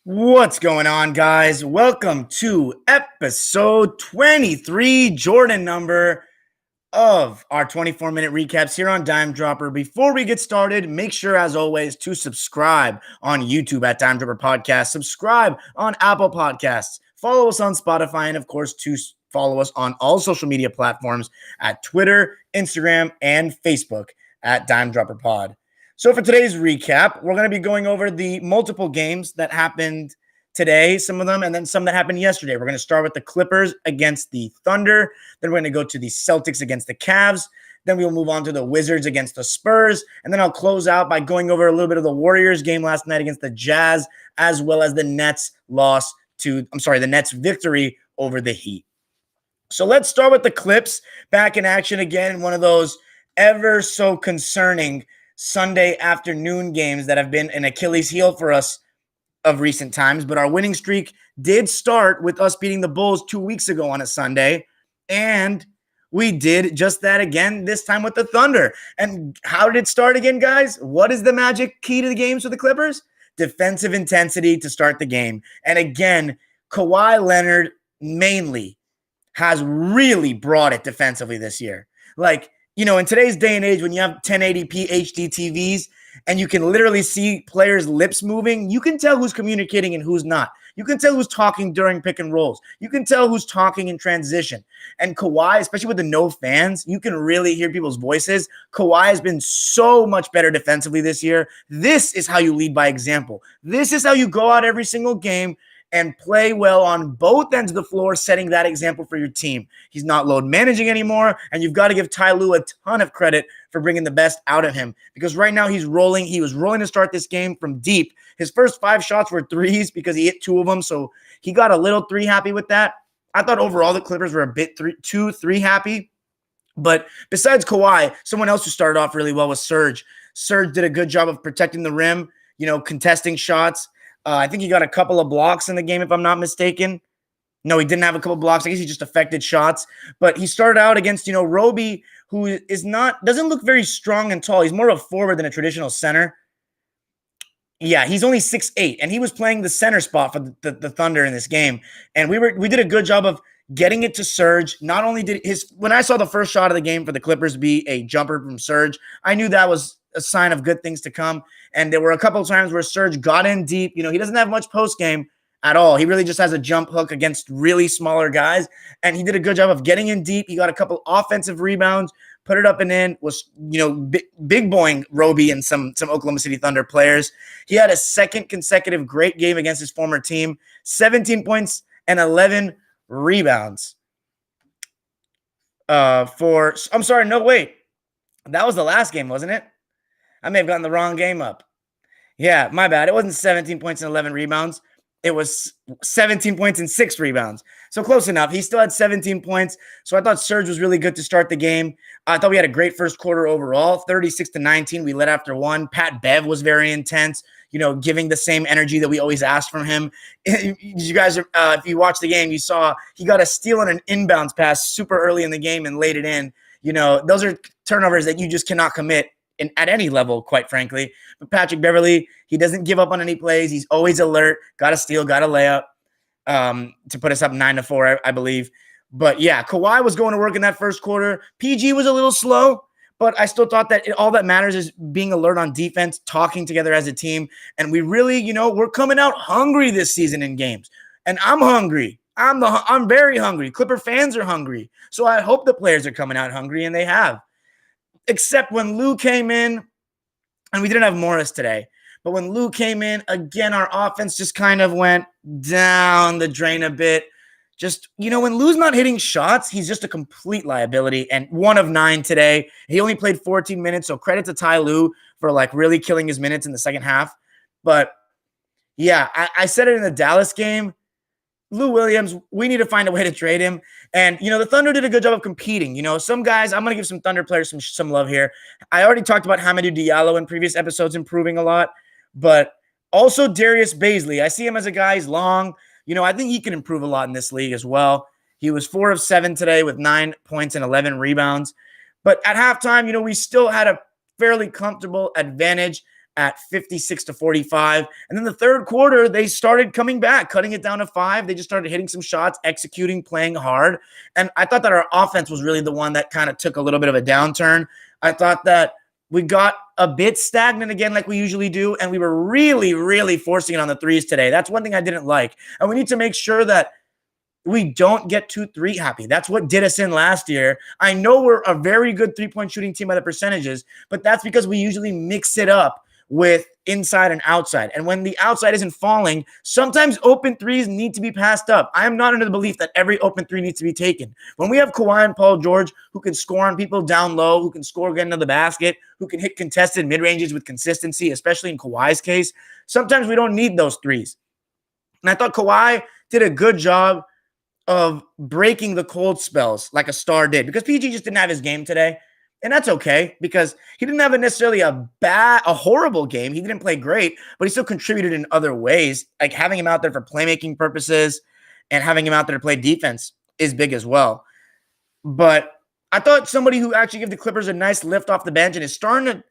What's going on, guys? Welcome to episode 23, Jordan number of our 24-minute recaps here on Dime Dropper. Before we get started, make sure, as always, to subscribe on YouTube at Dime Dropper Podcast, subscribe on Apple Podcasts, follow us on Spotify, and, of course, to follow us on all social media platforms at Twitter, Instagram, and Facebook at Dime Dropper Pod. So for today's recap, we're going to be going over the multiple games that happened today, some of them, and then some that happened yesterday. We're going to start with the Clippers against the Thunder. Then we're going to go to the Celtics against the Cavs. Then we'll move on to the Wizards against the Spurs. And then I'll close out by going over a little bit of the Warriors game last night against the Jazz, as well as the Nets the Nets victory over the Heat. So let's start with the Clips back in action again in one of those ever so concerning Sunday afternoon games that have been an Achilles heel for us of recent times. But our winning streak did start with us beating the Bulls 2 weeks ago on a Sunday. And we did just that again, this time with the Thunder. And how did it start again, guys? What is the magic key to the games for the Clippers? Defensive intensity to start the game. And again, Kawhi Leonard mainly has really brought it defensively this year. In today's day and age, when you have 1080p HD TVs and you can literally see players' lips moving, you can tell who's communicating and who's not. You can tell who's talking during pick and rolls. You can tell who's talking in transition. And Kawhi, especially with the no fans, you can really hear people's voices. Kawhi has been so much better defensively this year. This is how you lead by example. This is how you go out every single game and play well on both ends of the floor, setting that example for your team. He's not load managing anymore, and you've got to give Ty Lue a ton of credit for bringing the best out of him, because right now he's rolling. He was rolling to start this game from deep. His first 5 shots were threes because he hit 2 of them, so he got a little 3 happy with that. I thought overall the Clippers were a bit 2-3 happy, but besides Kawhi, someone else who started off really well was Serge. Serge did a good job of protecting the rim, contesting shots. I think he got a couple of blocks in the game, if I'm not mistaken. No, he didn't have a couple of blocks. I guess he just affected shots. But he started out against, Roby, who doesn't look very strong and tall. He's more of a forward than a traditional center. Yeah, he's only 6'8", and he was playing the center spot for the Thunder in this game. And we did a good job of getting it to Serge. Not only did when I saw the first shot of the game for the Clippers be a jumper from Serge, I knew that was a sign of good things to come. And there were a couple of times where Serge got in deep. He doesn't have much post game at all. He really just has a jump hook against really smaller guys. And he did a good job of getting in deep. He got a couple offensive rebounds, put it up and in, was, big boying Roby and some Oklahoma City Thunder players. He had a second consecutive great game against his former team, 17 points and 11 rebounds. That was the last game, wasn't it? I may have gotten the wrong game up. Yeah, my bad. It wasn't 17 points and 11 rebounds. It was 17 points and 6 rebounds. So close enough. He still had 17 points. So I thought Serge was really good to start the game. I thought we had a great first quarter overall, 36-19. We led after 1. Pat Bev was very intense, giving the same energy that we always asked from him. You guys, if you watched the game, you saw he got a steal on an inbounds pass super early in the game and laid it in. Those are turnovers that you just cannot commit at any level, quite frankly. But Patrick Beverley, he doesn't give up on any plays. He's always alert. Got a steal, got a layup to put us up 9-4, I believe. But yeah, Kawhi was going to work in that first quarter. PG was a little slow, but I still thought that all that matters is being alert on defense, talking together as a team. And we really, we're coming out hungry this season in games. And I'm hungry. I'm very hungry. Clipper fans are hungry. So I hope the players are coming out hungry, and they have. Except when Lou came in, and we didn't have Morris today, but when Lou came in, again, our offense just kind of went down the drain a bit. Just, when Lou's not hitting shots, he's just a complete liability. And 1 of 9 today. He only played 14 minutes, so credit to Ty Lue for really killing his minutes in the second half. But yeah, I said it in the Dallas game. Lou Williams, we need to find a way to trade him. And, the Thunder did a good job of competing. Some guys, I'm going to give some Thunder players some love here. I already talked about Hamidou Diallo in previous episodes improving a lot, but also Darius Baisley. I see him as a guy, he's long. I think he can improve a lot in this league as well. He was 4 of 7 today with 9 points and 11 rebounds. But at halftime, we still had a fairly comfortable advantage. at 56-45. And then the third quarter, they started coming back, cutting it down to 5. They just started hitting some shots, executing, playing hard. And I thought that our offense was really the one that kind of took a little bit of a downturn. I thought that we got a bit stagnant again like we usually do, and we were really, really forcing it on the threes today. That's one thing I didn't like. And we need to make sure that we don't get too three happy. That's what did us in last year. I know we're a very good three-point shooting team by the percentages, but that's because we usually mix it up with inside and outside. And when the outside isn't falling, sometimes open threes need to be passed up. I am not under the belief that every open three needs to be taken. When we have Kawhi and Paul George who can score on people down low, who can score getting to the basket, who can hit contested mid-ranges with consistency, especially in Kawhi's case, sometimes we don't need those threes. And I thought Kawhi did a good job of breaking the cold spells like a star did, because PG just didn't have his game today. And that's okay, because he didn't have necessarily a horrible game. He didn't play great, but he still contributed in other ways. Like having him out there for playmaking purposes and having him out there to play defense is big as well. But I thought somebody who actually gave the Clippers a nice lift off the bench and is starting to,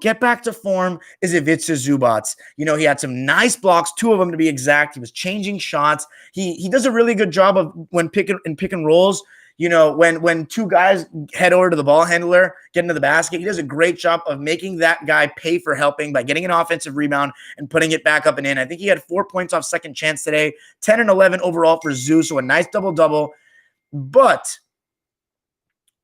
get back to form is Ivica Zubac. He had some nice blocks, 2 of them to be exact. He was changing shots. He does a really good job of when pick and rolls. When 2 guys head over to the ball handler, get into the basket, he does a great job of making that guy pay for helping by getting an offensive rebound and putting it back up and in. I think he had 4 points off second chance today, 10 and 11 overall for Zoo, so a nice double-double. But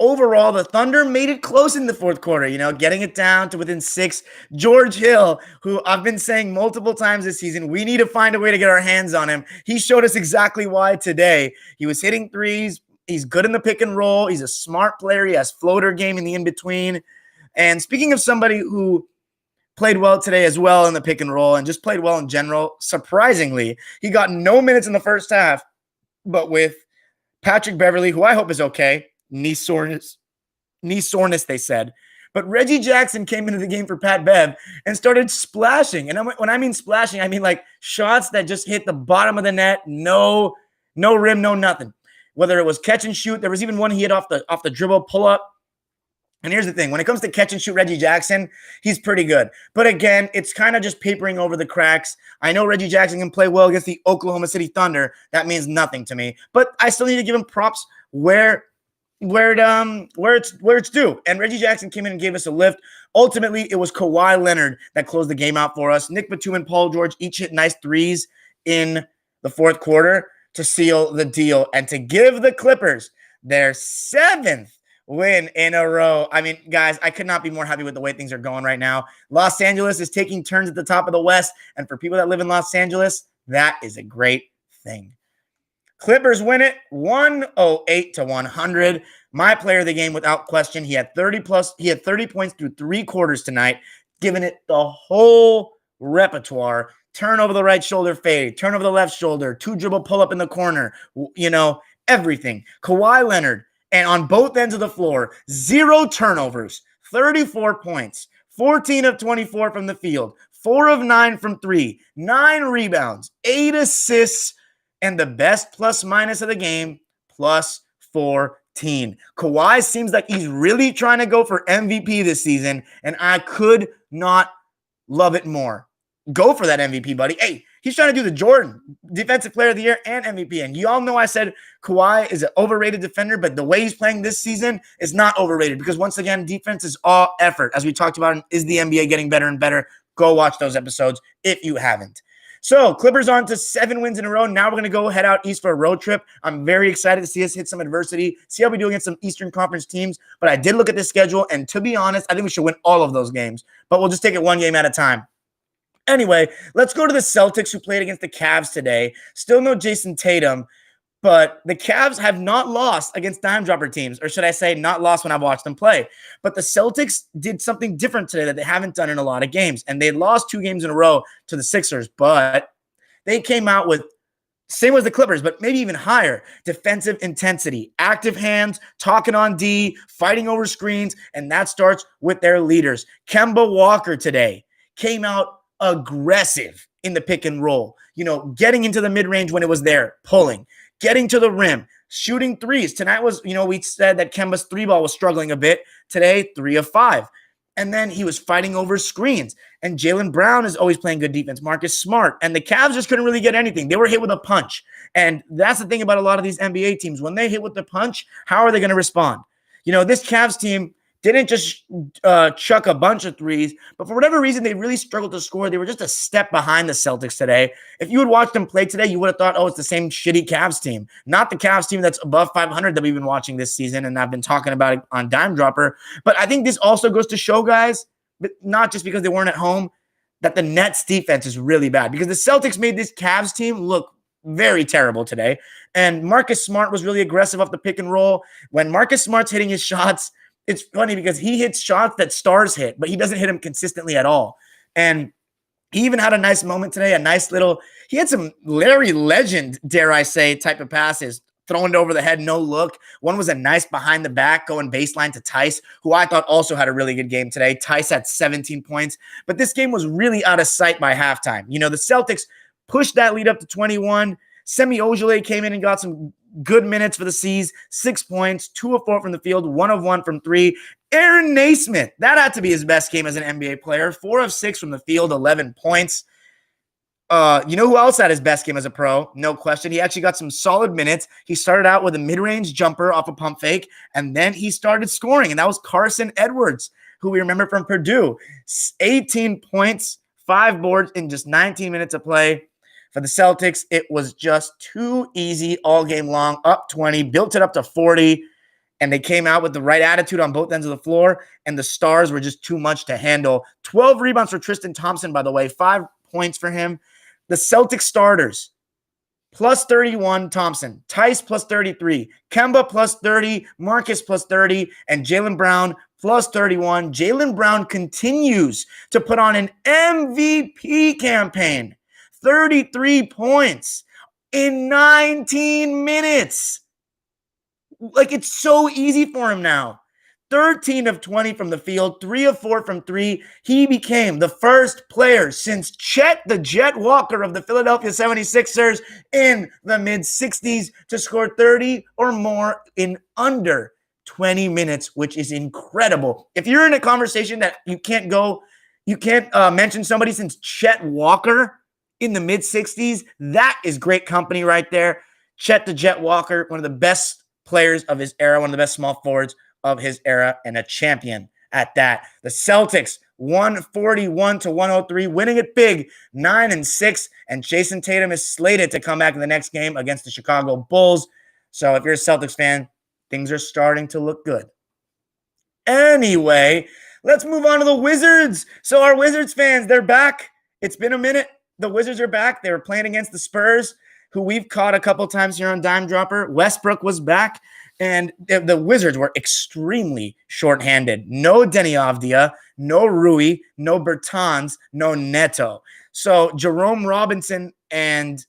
overall, the Thunder made it close in the fourth quarter, getting it down to within 6. George Hill, who I've been saying multiple times this season, we need to find a way to get our hands on him. He showed us exactly why today. He was hitting threes. He's good in the pick and roll. He's a smart player. He has floater game in the in-between. And speaking of somebody who played well today as well in the pick and roll and just played well in general, surprisingly, he got no minutes in the first half, but with Patrick Beverley, who I hope is okay, knee soreness, they said. But Reggie Jackson came into the game for Pat Bev and started splashing. And when I mean splashing, I mean like shots that just hit the bottom of the net, no rim, no nothing. Whether it was catch and shoot, there was even one he hit off the dribble pull up. And here's the thing. When it comes to catch and shoot Reggie Jackson, he's pretty good. But again, it's kind of just papering over the cracks. I know Reggie Jackson can play well against the Oklahoma City Thunder. That means nothing to me. But I still need to give him props where it's due. And Reggie Jackson came in and gave us a lift. Ultimately, it was Kawhi Leonard that closed the game out for us. Nick Batum and Paul George each hit nice threes in the fourth quarter to seal the deal and to give the Clippers their 7th win in a row. I mean, guys, I could not be more happy with the way things are going right now. Los Angeles is taking turns at the top of the West, and for people that live in Los Angeles, that is a great thing. Clippers win it 108-100. My player of the game without question. He had 30 points through 3 quarters tonight, giving it the whole repertoire. Turn over the right shoulder fade, turn over the left shoulder, 2 dribble pull up in the corner, everything. Kawhi Leonard, and on both ends of the floor, 0 turnovers, 34 points, 14 of 24 from the field, 4 of 9 from 3, 9 rebounds, 8 assists, and the best plus minus of the game, plus 14. Kawhi seems like he's really trying to go for MVP this season, and I could not love it more. Go for that MVP, buddy. Hey, he's trying to do the Jordan Defensive Player of the Year and MVP. And you all know I said Kawhi is an overrated defender, but the way he's playing this season is not overrated because, once again, defense is all effort. As we talked about, is the NBA getting better and better? Go watch those episodes if you haven't. So, Clippers on to 7 wins in a row. Now we're going to go head out east for a road trip. I'm very excited to see us hit some adversity, see how we do against some Eastern Conference teams. But I did look at this schedule, and to be honest, I think we should win all of those games. But we'll just take it one game at a time. Anyway, let's go to the Celtics, who played against the Cavs today. Still no Jason Tatum, but the Cavs have not lost against dime dropper teams, or should I say not lost when I've watched them play. But the Celtics did something different today that they haven't done in a lot of games, and they lost 2 games in a row to the Sixers, but they came out with, same as the Clippers, but maybe even higher, defensive intensity, active hands, talking on D, fighting over screens, and that starts with their leaders. Kemba Walker today came out aggressive in the pick and roll, getting into the mid-range when it was there, pulling, getting to the rim, shooting threes. Tonight was, we said that Kemba's 3 ball was struggling a bit. Today, 3 of 5. And then he was fighting over screens. And Jaylen Brown is always playing good defense. Marcus Smart. And the Cavs just couldn't really get anything. They were hit with a punch. And that's the thing about a lot of these NBA teams. When they hit with the punch, how are they going to respond? This Cavs team didn't just chuck a bunch of threes, but for whatever reason, they really struggled to score. They were just a step behind the Celtics today. If you had watched them play today, you would have thought, oh, it's the same shitty Cavs team. Not the Cavs team that's above 500 that we've been watching this season, and I've been talking about it on Dime Dropper. But I think this also goes to show, guys, but not just because they weren't at home, that the Nets defense is really bad. Because the Celtics made this Cavs team look very terrible today. And Marcus Smart was really aggressive off the pick and roll. When Marcus Smart's hitting his shots, it's funny because he hits shots that stars hit, but he doesn't hit them consistently at all. And he even had a nice moment today, he had some Larry Legend, dare I say, type of passes, throwing it over the head, no look. One was a nice behind the back going baseline to Tice, who I thought also had a really good game today. Tice had 17 points, but this game was really out of sight by halftime. The Celtics pushed that lead up to 21. Semi Ojeleye came in and got some good minutes for the C's, 6 points, 2 of 4 from the field, 1 of 1 from 3. Aaron Naismith, that had to be his best game as an NBA player, 4 of 6 from the field, 11 points. Who else had his best game as a pro? No question. He actually got some solid minutes. He started out with a mid-range jumper off a pump fake, and then he started scoring, and that was Carson Edwards, who we remember from Purdue. 18 points, 5 boards in just 19 minutes of play. For the Celtics, it was just too easy all game long, up 20, built it up to 40, and they came out with the right attitude on both ends of the floor, and the stars were just too much to handle. 12 rebounds for Tristan Thompson, by the way, 5 points for him. The Celtics starters, plus 31, Thompson, Tice plus 33, Kemba plus 30, Marcus plus 30, and Jaylen Brown plus 31. Jaylen Brown continues to put on an MVP campaign. 33 points in 19 minutes. It's so easy for him now. 13 of 20 from the field, 3 of 4 from 3. He became the first player since Chet the Jet Walker of the Philadelphia 76ers in the mid-60s to score 30 or more in under 20 minutes, which is incredible. If you're in a conversation that you can't mention somebody since Chet Walker in the mid-60s, that is great company right there. Chet the Jet Walker, one of the best players of his era, one of the best small forwards of his era, and a champion at that. The Celtics, 141-103, winning it big, 9-6, and Jason Tatum is slated to come back in the next game against the Chicago Bulls. So if you're a Celtics fan, things are starting to look good. Anyway, let's move on to the Wizards. So our Wizards fans, they're back. It's been a minute. The Wizards are back. They were playing against the Spurs, who we've caught a couple times here on Dime Dropper. Westbrook was back, and the Wizards were extremely shorthanded. No Deni Avdija, no Rui, no Bertans, no Neto. So Jerome Robinson and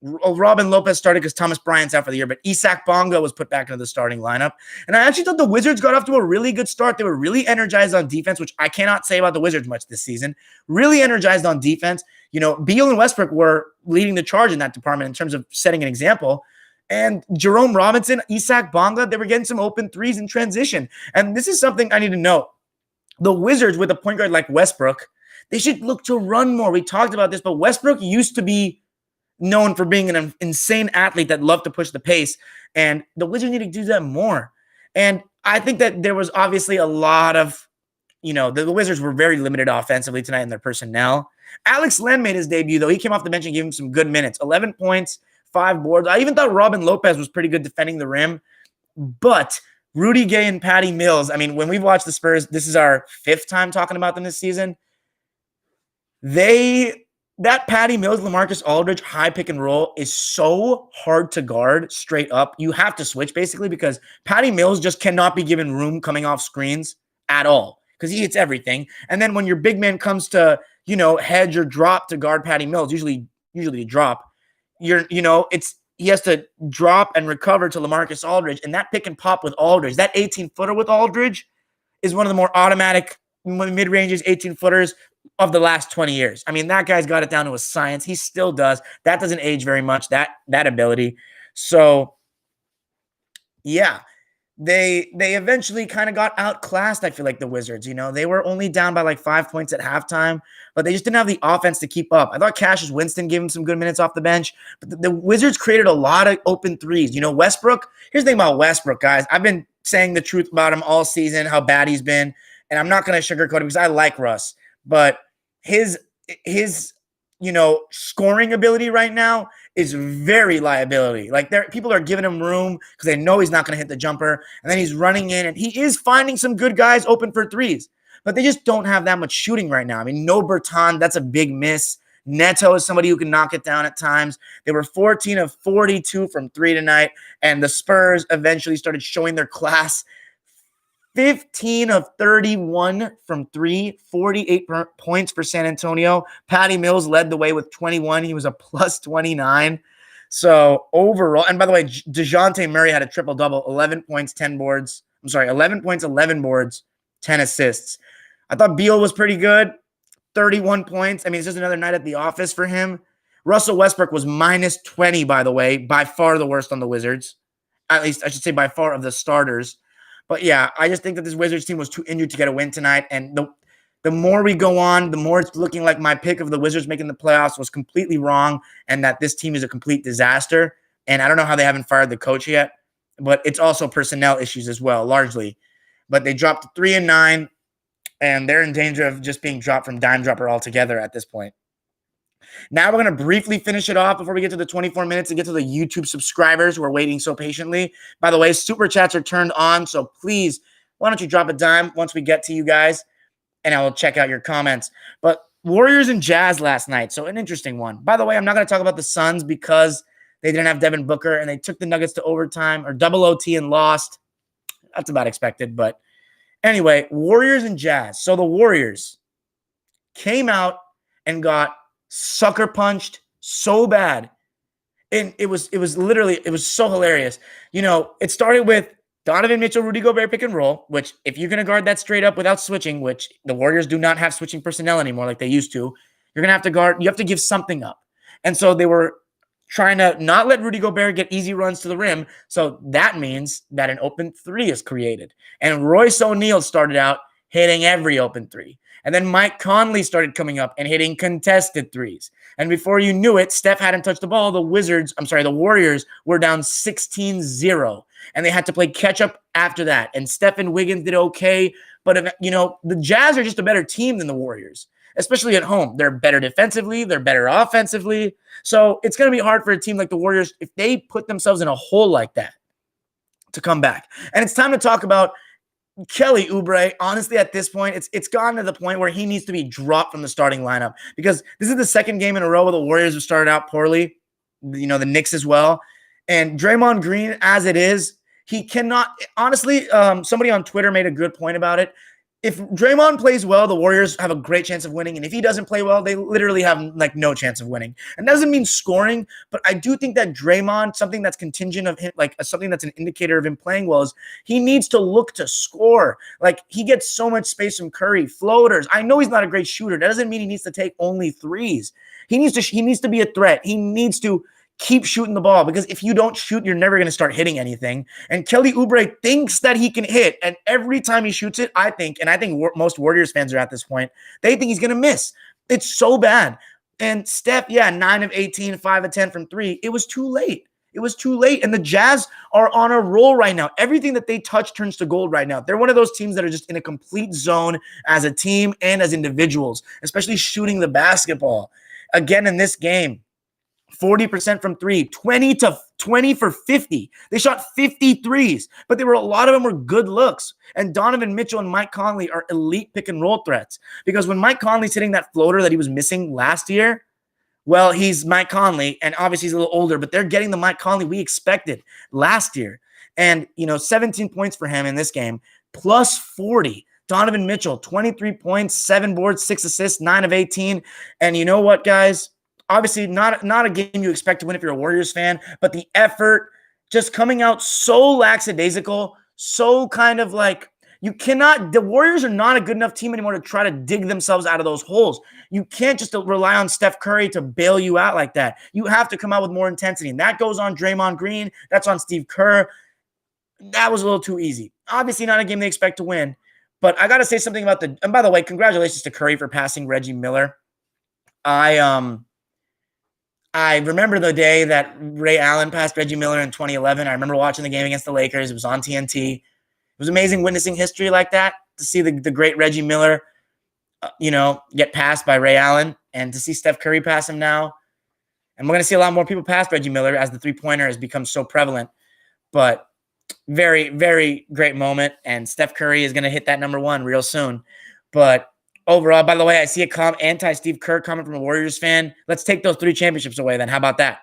Robin Lopez started because Thomas Bryant's out for the year, but Isaac Bonga was put back into the starting lineup. And I actually thought the Wizards got off to a really good start. They were really energized on defense, which I cannot say about the Wizards much this season. Really energized on defense. Beal and Westbrook were leading the charge in that department in terms of setting an example. And Jerome Robinson, Isaac Bonga, they were getting some open threes in transition. And this is something I need to note. The Wizards, with a point guard like Westbrook, they should look to run more. We talked about this, but Westbrook used to be known for being an insane athlete that loved to push the pace, and the Wizards need to do that more. And I think that there was obviously a lot of, the Wizards were very limited offensively tonight in their personnel. Alex Len made his debut, though. He came off the bench and gave him some good minutes. 11 points, 5 boards. I even thought Robin Lopez was pretty good defending the rim, but Rudy Gay and Patty Mills, when we've watched the Spurs, this is our 5th time talking about them this season. That Patty Mills, LaMarcus Aldridge high pick and roll is so hard to guard straight up. You have to switch basically because Patty Mills just cannot be given room coming off screens at all because he hits everything. And then when your big man comes to, hedge or drop to guard Patty Mills, usually drop, he has to drop and recover to LaMarcus Aldridge. And that pick and pop with Aldridge, that 18-footer with Aldridge is one of the more automatic mid-ranges 18-footers of the last 20 years. That guy's got it down to a science. He still does. That doesn't age very much, that ability. So, yeah, they eventually kind of got outclassed. I feel like the Wizards, they were only down by like 5 points at halftime, but they just didn't have the offense to keep up. I thought Cassius Winston gave him some good minutes off the bench, but the Wizards created a lot of open threes. Westbrook, here's the thing about Westbrook, guys. I've been saying the truth about him all season, how bad he's been, and I'm not going to sugarcoat it because I like Russ, but his scoring ability right now is very liability. Like people are giving him room because they know he's not going to hit the jumper, and then he's running in, and he is finding some good guys open for threes, but they just don't have that much shooting right now. I mean, no Bertan, that's a big miss. Neto is somebody who can knock it down at times. They were 14 of 42 from three tonight, and the Spurs eventually started showing their class. 15 of 31 from three, 48 points for San Antonio. Patty Mills led the way with 21. He was a plus 29. So overall, and by the way, DeJounte Murray had a triple-double, 11 points, 10 boards. 11 points, 11 boards, 10 assists. I thought Beal was pretty good, 31 points. I mean, it's just another night at the office for him. Russell Westbrook was minus 20, by the way, by far the worst on the Wizards. At least, I should say by far of the starters. But yeah, I just think that this Wizards team was too injured to get a win tonight. And the more we go on, the more it's looking like my pick of the Wizards making the playoffs was completely wrong, and that this team is a complete disaster. And I don't know how they haven't fired the coach yet, but it's also personnel issues as well, largely. But they dropped to 3-9, and they're in danger of just being dropped from Dime Dropper altogether at this point. Now we're going to briefly finish it off before we get to the 24 minutes and get to the YouTube subscribers who are waiting so patiently. By the way, super chats are turned on, so please, why don't you drop a dime once we get to you guys, and I will check out your comments. But Warriors and Jazz last night, so an interesting one. By the way, I'm not going to talk about the Suns because they didn't have Devin Booker, and they took the Nuggets to overtime or double OT and lost. That's about expected, but anyway, Warriors and Jazz. So the Warriors came out and got sucker punched so bad. And it was so hilarious. It started with Donovan Mitchell, Rudy Gobert pick and roll, which if you're going to guard that straight up without switching, which the Warriors do not have switching personnel anymore like they used to, you're going to have to guard. You have to give something up. And so they were trying to not let Rudy Gobert get easy runs to the rim. So that means that an open three is created. And Royce O'Neal started out hitting every open three. And then Mike Conley started coming up and hitting contested threes. And before you knew it, Steph hadn't touched the ball. The Warriors were down 16-0. And they had to play catch up after that. And Steph and Wiggins did okay. But, the Jazz are just a better team than the Warriors, especially at home. They're better defensively. They're better offensively. So it's going to be hard for a team like the Warriors, if they put themselves in a hole like that, to come back. And it's time to talk about Kelly Oubre. Honestly, at this point, it's gotten to the point where he needs to be dropped from the starting lineup, because this is the second game in a row where the Warriors have started out poorly. The Knicks as well. And Draymond Green, as it is, he cannot – honestly, somebody on Twitter made a good point about it. If Draymond plays well, the Warriors have a great chance of winning. And if he doesn't play well, they literally have no chance of winning. And that doesn't mean scoring, but I do think that Draymond, something that's contingent of him, something that's an indicator of him playing well, is he needs to look to score. He gets so much space from Curry, floaters. I know he's not a great shooter. That doesn't mean he needs to take only threes. He needs to be a threat. He needs to keep shooting the ball, because if you don't shoot, you're never going to start hitting anything. And Kelly Oubre thinks that he can hit, and every time he shoots it, I think most Warriors fans are at this point, they think he's going to miss. It's so bad. And Steph, 9 of 18, 5 of 10 from three. It was too late. And the Jazz are on a roll right now. Everything that they touch turns to gold right now. They're one of those teams that are just in a complete zone as a team and as individuals, especially shooting the basketball. Again, in this game, 40% from three, 20 for 50. They shot 53s, but a lot of them were good looks. And Donovan Mitchell and Mike Conley are elite pick and roll threats, because when Mike Conley's hitting that floater that he was missing last year, well, he's Mike Conley, and obviously he's a little older, but they're getting the Mike Conley we expected last year. And, 17 points for him in this game, plus 40. Donovan Mitchell, 23 points, 7 boards, 6 assists, 9 of 18. And you know what, guys? Obviously, not a game you expect to win if you're a Warriors fan, but the effort just coming out so lackadaisical, so kind of the Warriors are not a good enough team anymore to try to dig themselves out of those holes. You can't just rely on Steph Curry to bail you out like that. You have to come out with more intensity, and that goes on Draymond Green. That's on Steve Kerr. That was a little too easy. Obviously not a game they expect to win, but I got to say something about and by the way, congratulations to Curry for passing Reggie Miller. I remember the day that Ray Allen passed Reggie Miller in 2011. I remember watching the game against the Lakers. It was on TNT. It was amazing witnessing history like that, to see the great Reggie Miller, get passed by Ray Allen, and to see Steph Curry pass him now. And we're going to see a lot more people pass Reggie Miller as the three-pointer has become so prevalent. But very, very great moment. And Steph Curry is going to hit that number one real soon. But overall, by the way, I see a anti-Steve Kerr comment from a Warriors fan. Let's take those 3 championships away then. How about that?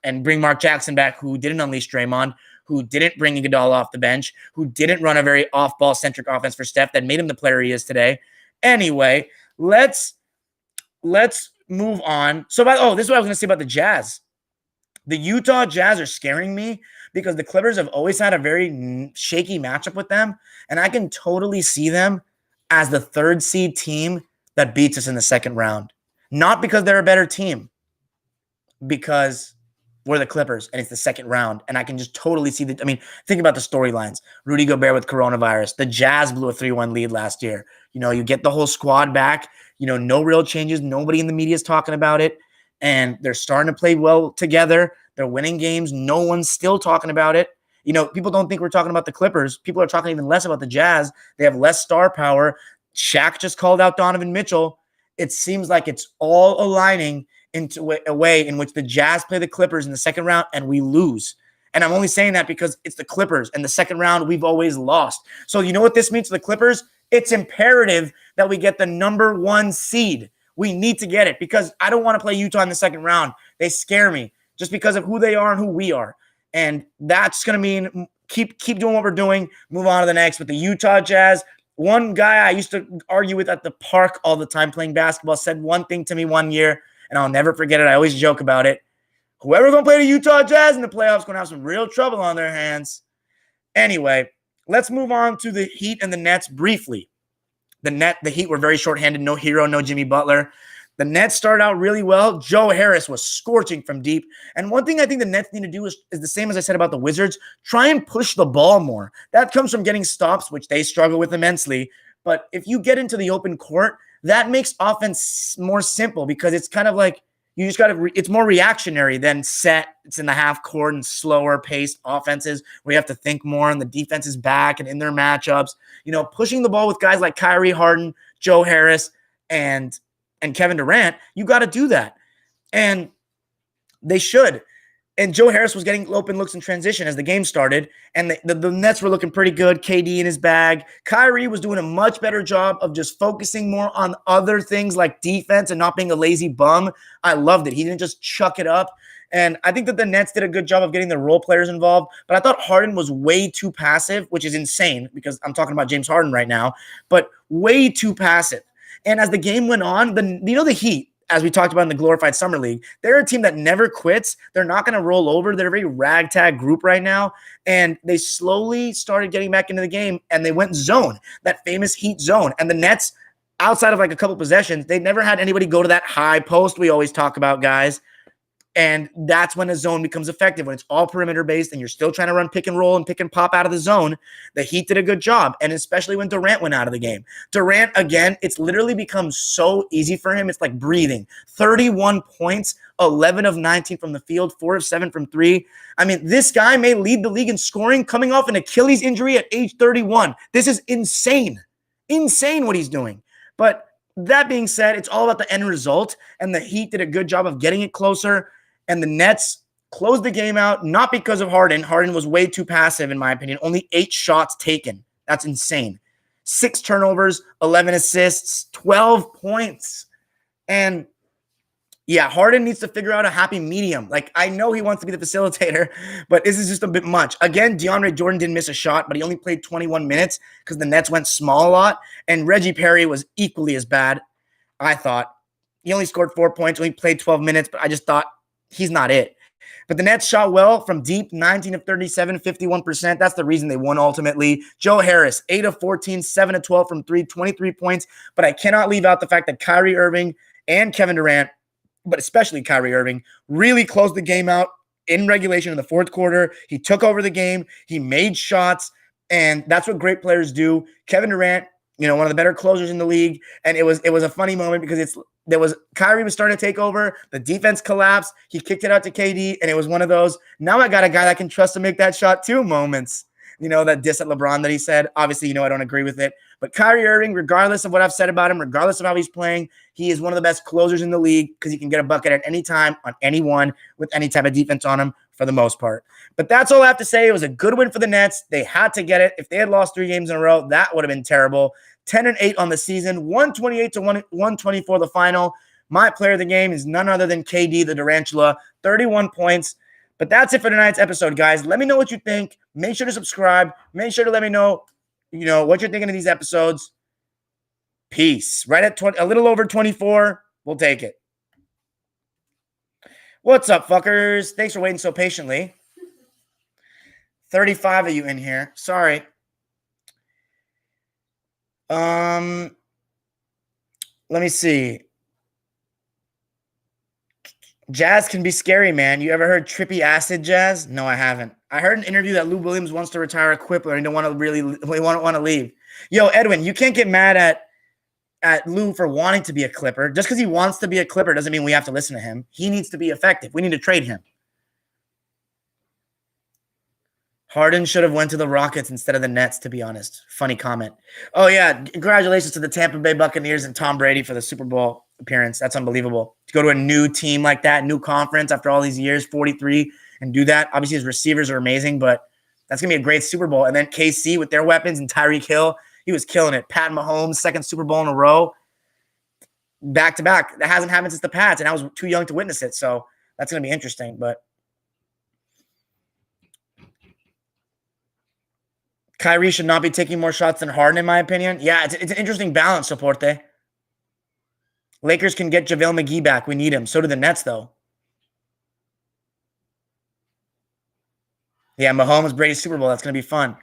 And bring Mark Jackson back, who didn't unleash Draymond, who didn't bring Iguodala off the bench, who didn't run a very off-ball centric offense for Steph that made him the player he is today. Anyway, let's move on. So, this is what I was going to say about the Jazz. The Utah Jazz are scaring me because the Clippers have always had a very shaky matchup with them, and I can totally see them as the 3rd seed team that beats us in the second round. Not because they're a better team, because we're the Clippers and it's the second round. And I can just totally see think about the storylines. Rudy Gobert with coronavirus. The Jazz blew a 3-1 lead last year. You get the whole squad back. No real changes. Nobody in the media is talking about it. And they're starting to play well together. They're winning games. No one's still talking about it. People don't think we're talking about the Clippers. People are talking even less about the Jazz. They have less star power. Shaq just called out Donovan Mitchell. It seems like it's all aligning into a way in which the Jazz play the Clippers in the second round and we lose. And I'm only saying that because it's the Clippers, and the second round we've always lost. So you know what this means to the Clippers? It's imperative that we get the number 1 seed. We need to get it because I don't want to play Utah in the second round. They scare me just because of who they are and who we are. And that's going to mean keep doing what we're doing, move on to the next. With the Utah Jazz, one guy I used to argue with at the park all the time playing basketball said one thing to me one year, and I'll never forget it. I always joke about it. Whoever's going to play the Utah Jazz in the playoffs is going to have some real trouble on their hands. Anyway, let's move on to the Heat and the Nets briefly. The Heat were very shorthanded. No Hero, no Jimmy Butler. The Nets started out really well. Joe Harris was scorching from deep. And one thing I think the Nets need to do is the same as I said about the Wizards. Try and push the ball more. That comes from getting stops, which they struggle with immensely. But if you get into the open court, that makes offense more simple because it's kind of like you just got to it's more reactionary than set. It's in the half court and slower paced offenses where you have to think more and the defense is back and in their matchups. Pushing the ball with guys like Kyrie Harden, Joe Harris, and Kevin Durant, you got to do that. And they should. And Joe Harris was getting open looks in transition as the game started, and the Nets were looking pretty good. KD in his bag. Kyrie was doing a much better job of just focusing more on other things like defense and not being a lazy bum. I loved it. He didn't just chuck it up. And I think that the Nets did a good job of getting the role players involved, but I thought Harden was way too passive, which is insane because I'm talking about James Harden right now, but way too passive. And as the game went on, the Heat, as we talked about in the glorified summer league, they're a team that never quits. They're not going to roll over. They're a very ragtag group right now. And they slowly started getting back into the game and they went zone, that famous Heat zone. And the Nets, outside of like a couple possessions, they never had anybody go to that high post we always talk about, guys. And that's when a zone becomes effective. When it's all perimeter based and you're still trying to run pick and roll and pick and pop out of the zone, the Heat did a good job. And especially when Durant went out of the game. Durant, again, it's literally become so easy for him. It's like breathing. 31 points, 11 of 19 from the field, 4 of 7 from 3. I mean, this guy may lead the league in scoring coming off an Achilles injury at age 31. This is insane. Insane what he's doing. But that being said, it's all about the end result. And the Heat did a good job of getting it closer. And the Nets closed the game out, not because of Harden. Harden was way too passive, in my opinion. Only 8 shots taken. That's insane. 6 turnovers, 11 assists, 12 points. And yeah, Harden needs to figure out a happy medium. Like, I know he wants to be the facilitator, but this is just a bit much. Again, DeAndre Jordan didn't miss a shot, but he only played 21 minutes because the Nets went small a lot. And Reggie Perry was equally as bad, I thought. He only scored 4 points, only played 12 minutes, but I just thought he's not it. But the Nets shot well from deep, 19 of 37, 51%. That's the reason they won ultimately. Joe Harris, 8 of 14, 7 of 12 from 3, 23 points. But I cannot leave out the fact that Kyrie Irving and Kevin Durant, but especially Kyrie Irving, really closed the game out in regulation in the fourth quarter. He took over the game. He made shots, and that's what great players do. Kevin Durant, one of the better closers in the league, and it was a funny moment because Kyrie was starting to take over. The defense collapsed. He kicked it out to KD, and it was one of those, now I got a guy that can trust to make that shot too moments. That diss at LeBron that he said. Obviously, I don't agree with it. But Kyrie Irving, regardless of what I've said about him, regardless of how he's playing, he is one of the best closers in the league because he can get a bucket at any time on anyone with any type of defense on him for the most part. But that's all I have to say. It was a good win for the Nets. They had to get it. If they had lost 3 games in a row, that would have been terrible. 10-8 on the season, 128 to 124 the final. My player of the game is none other than KD, the Durantula, 31 points. But that's it for tonight's episode, guys. Let me know what you think. Make sure to subscribe. Make sure to let me know, what you're thinking of these episodes. Peace. Right at a little over 24. We'll take it. What's up, fuckers? Thanks for waiting so patiently. 35 of you in here. Sorry. Let me see. Jazz can be scary, man. You ever heard trippy acid jazz? No, I haven't. I heard an interview that Lou Williams wants to retire a Quipler and don't want to leave. Yo, Edwin, you can't get mad at Lou for wanting to be a Clipper. Just because he wants to be a Clipper doesn't mean we have to listen to him. He needs to be effective. We need to trade him. Harden should have went to the Rockets instead of the Nets, to be honest. Funny comment. Oh, yeah. Congratulations to the Tampa Bay Buccaneers and Tom Brady for the Super Bowl appearance. That's unbelievable. To go to a new team like that, new conference after all these years, 43, and do that. Obviously, his receivers are amazing, but that's going to be a great Super Bowl. And then KC with their weapons and Tyreek Hill, he was killing it. Pat Mahomes, second Super Bowl in a row. Back to back. That hasn't happened since the Pats, and I was too young to witness it. So that's going to be interesting, but Kyrie should not be taking more shots than Harden, in my opinion. Yeah, it's an interesting balance, Soporte. Lakers can get JaVale McGee back. We need him. So do the Nets, though. Yeah, Mahomes, Brady, Super Bowl. That's going to be fun.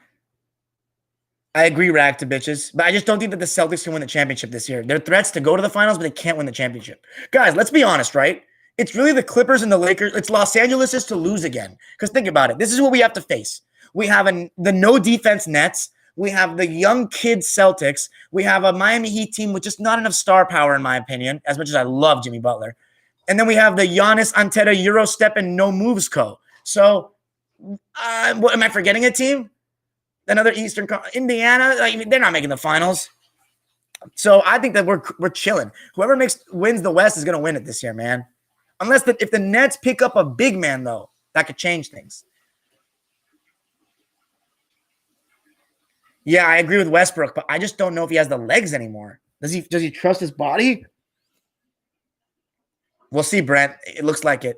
I agree, rag to bitches. But I just don't think that the Celtics can win the championship this year. They're threats to go to the finals, but they can't win the championship. Guys, let's be honest, right? It's really the Clippers and the Lakers. It's Los Angeles is to lose again. Because think about it. This is what we have to face. We have the no-defense Nets. We have the young kid Celtics. We have a Miami Heat team with just not enough star power, in my opinion, as much as I love Jimmy Butler. And then we have the Giannis Antetokounmpo Euro step and no moves co. So, what am I forgetting a team? Another Eastern Indiana? They're not making the finals. So I think that we're chilling. Whoever wins the West is going to win it this year, man. Unless if the Nets pick up a big man, though, that could change things. Yeah, I agree with Westbrook, but I just don't know if he has the legs anymore. Does he trust his body? We'll see, Brent. It looks like it.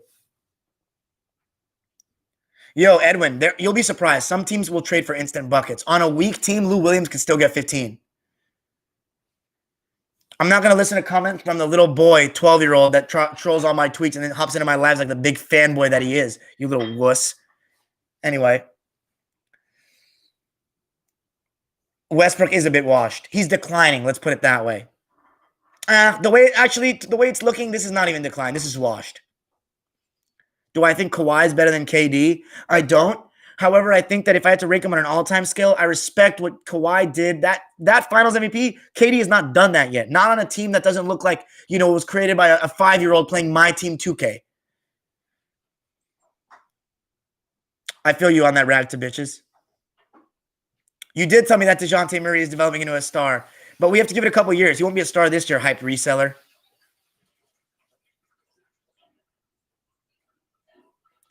Yo, Edwin, you'll be surprised. Some teams will trade for instant buckets. On a weak team, Lou Williams can still get 15. I'm not going to listen to comments from the little boy, 12-year-old, that trolls all my tweets and then hops into my lives like the big fanboy that he is. You little wuss. Anyway. Westbrook is a bit washed. He's declining. Let's put it that way. The way it's looking, this is not even decline. This is washed. Do I think Kawhi is better than KD? I don't. However, I think that if I had to rank him on an all-time scale, I respect what Kawhi did. That Finals MVP, KD has not done that yet. Not on a team that doesn't look like, it was created by a 5-year-old playing my team 2K. I feel you on that, rag to bitches. You did tell me that DeJounte Murray is developing into a star, but we have to give it a couple years. He won't be a star this year, hyped reseller.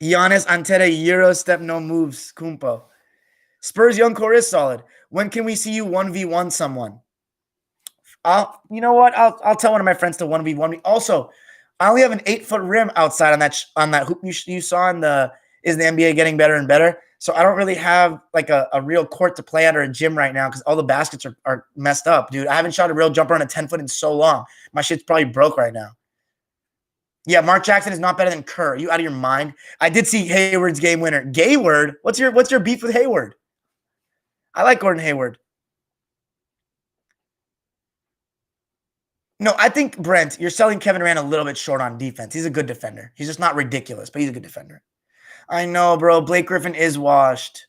Giannis Antetokounmpo Euro step no moves. Kumpo. Spurs young core is solid. When can we see you 1v1 someone? You know what? I'll tell one of my friends to 1v1 me. Also, I only have an 8-foot rim outside on that hoop you saw in the NBA getting better and better. So I don't really have like a real court to play at or a gym right now because all the baskets are messed up, dude. I haven't shot a real jumper on a 10-foot in so long. My shit's probably broke right now. Yeah, Mark Jackson is not better than Kerr. Are you out of your mind? I did see Hayward's game winner. Gayward? What's your beef with Hayward? I like Gordon Hayward. No, I think, Brent, you're selling Kevin Durant a little bit short on defense. He's a good defender. He's just not ridiculous, but he's a good defender. I know, bro. Blake Griffin is washed.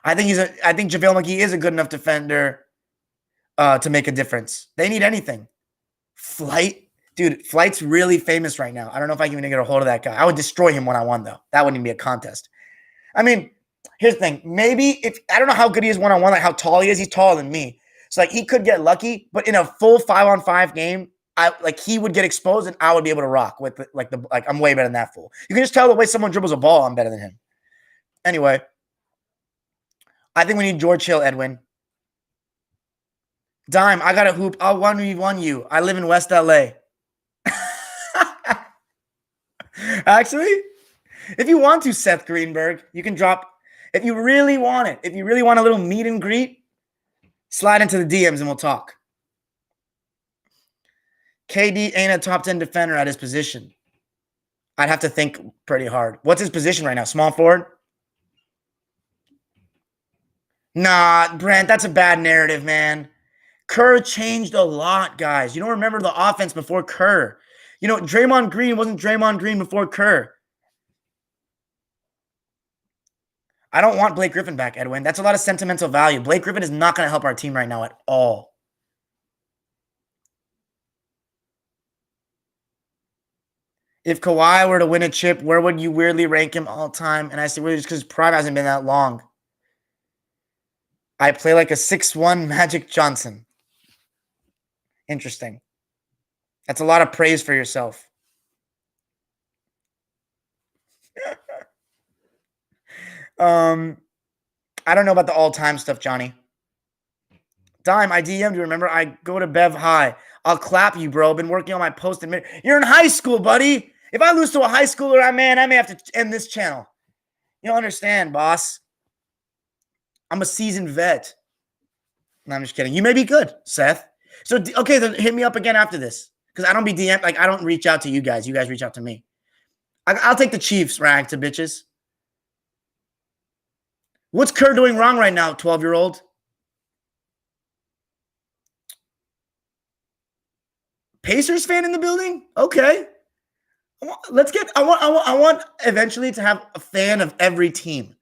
I think JaVale McGee is a good enough defender to make a difference. They need anything. Flight, dude. Flight's really famous right now. I don't know if I can even get a hold of that guy. I would destroy him one-on-one though. That wouldn't even be a contest. I mean, here's the thing. Maybe if I don't know how good he is one-on-one, like how tall he is. He's taller than me, so like he could get lucky. But in a full 5-on-5 game, he would get exposed, and I would be able to rock with like I'm way better than that fool. You can just tell the way someone dribbles a ball. I'm better than him. Anyway, I think we need George Hill, Edwin. Dime, I got a hoop. I'll 1v1 you. I live in West LA. Actually, if you want to, Seth Greenberg, you can drop. If you really want it, if you really want a little meet and greet, slide into the DMs and we'll talk. KD ain't a top 10 defender at his position. I'd have to think pretty hard. What's his position right now? Small forward? Nah, Brent, that's a bad narrative, man. Kerr changed a lot, guys. You don't remember the offense before Kerr. You know, Draymond Green wasn't Draymond Green before Kerr. I don't want Blake Griffin back, Edwin. That's a lot of sentimental value. Blake Griffin is not going to help our team right now at all. If Kawhi were to win a chip, where would you weirdly rank him all time? And I say, well, just because prime hasn't been that long. I play like a 6'1" Magic Johnson. Interesting. That's a lot of praise for yourself. I don't know about the all-time stuff, Johnny. Dime, I DM'd you. Remember, I go to Bev High. I'll clap you, bro. Been working on my post admit. You're in high school, buddy. If I lose to a high schooler, I may have to end this channel. You don't understand, boss. I'm a seasoned vet. No, I'm just kidding. You may be good, Seth. So, okay, then hit me up again after this. Because I don't be DM, like, I don't reach out to you guys. You guys reach out to me. I'll take the Chiefs rank to bitches. What's Kerr doing wrong right now, 12-year-old? Pacers fan in the building? Okay. I want eventually to have a fan of every team.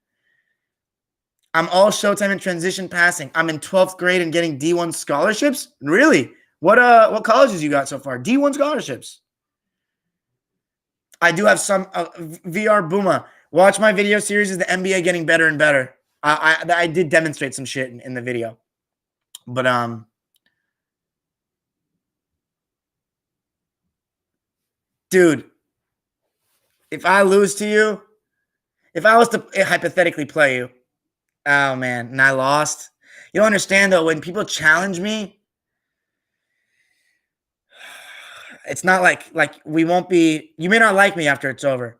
I'm all Showtime and transition passing. I'm in 12th grade and getting D1 scholarships? Really? What colleges you got so far? D1 scholarships. I do have some VR Booma. Watch my video series. Is the NBA getting better and better? I did demonstrate some shit in the video. But dude, if I lose to you, if I was to hypothetically play you, oh man, and I lost. You'll understand though, when people challenge me, it's not like we won't be. You may not like me after it's over.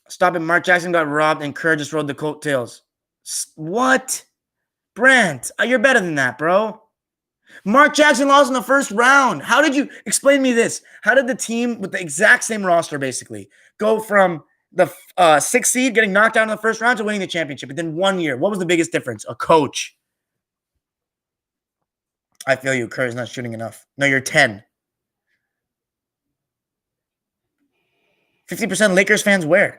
Stop it. Mark Jackson got robbed and Kerr just rode the coattails. What? Brent, you're better than that, bro. Mark Jackson lost in the first round. How did you explain to me this? How did the team with the exact same roster basically go from the 6th seed getting knocked out in the first round to winning the championship within 1 year? What was the biggest difference? A coach. I feel you. Kerr's not shooting enough. No, you're 10. 50% Lakers fans where?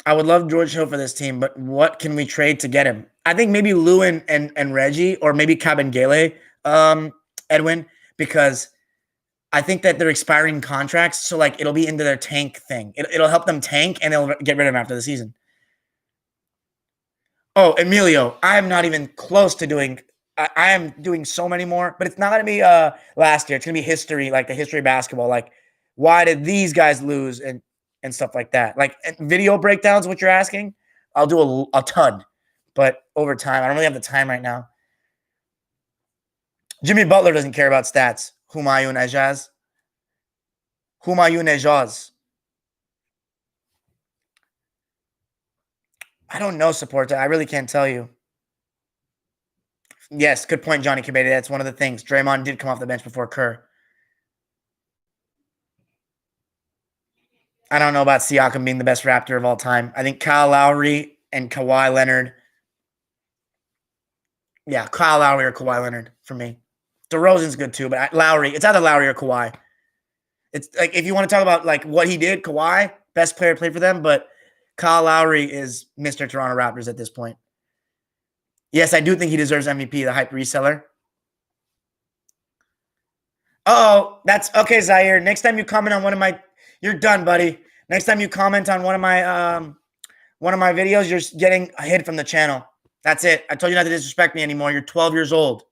I would love George Hill for this team, but what can we trade to get him? I think maybe Lou and Reggie, or maybe Kabengele, Edwin, because I think that they're expiring contracts, so like it'll be into their tank thing. It'll help them tank, and they'll get rid of him after the season. Oh, Emilio, I am not even close to doing. I am doing so many more, but it's not going to be last year. It's going to be history, like the history of basketball. Like, why did these guys lose and stuff like that? Like video breakdowns, what you're asking, I'll do a ton, but over time, I don't really have the time right now. Jimmy Butler doesn't care about stats. Humayun Ejaz. I don't know, Supporta. I really can't tell you. Yes, good point, Johnny Cabeda. That's one of the things. Draymond did come off the bench before Kerr. I don't know about Siakam being the best Raptor of all time. I think Kyle Lowry and Kawhi Leonard. Yeah, Kyle Lowry or Kawhi Leonard for me. DeRozan's good too, but Lowry, it's either Lowry or Kawhi. It's like if you want to talk about like what he did, Kawhi, best player played for them, but Kyle Lowry is Mr. Toronto Raptors at this point. Yes, I do think he deserves MVP, the hype reseller. Oh, that's okay, Zaire. Next time you comment on one of my, you're done, buddy. Next time you comment on one of my videos, you're getting a hit from the channel. That's it. I told you not to disrespect me anymore. You're 12 years old.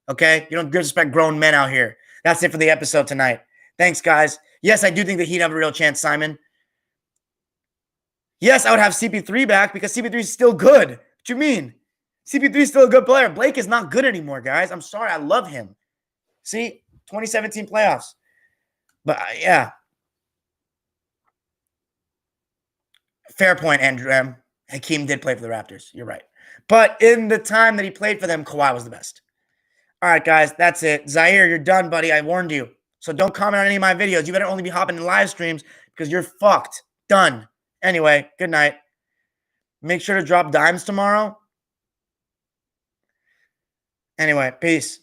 Okay? You don't disrespect grown men out here. That's it for the episode tonight. Thanks, guys. Yes, I do think the Heat have a real chance, Simon. Yes, I would have CP3 back because CP3 is still good. What you mean? CP3 is still a good player. Blake is not good anymore, guys. I'm sorry. I love him. See? 2017 playoffs. But yeah. Fair point, Andrew M. Hakeem did play for the Raptors. You're right. But in the time that he played for them, Kawhi was the best. All right, guys. That's it. Zaire, you're done, buddy. I warned you. So don't comment on any of my videos. You better only be hopping in live streams because you're fucked. Done. Anyway, good night. Make sure to drop dimes tomorrow. Anyway, peace.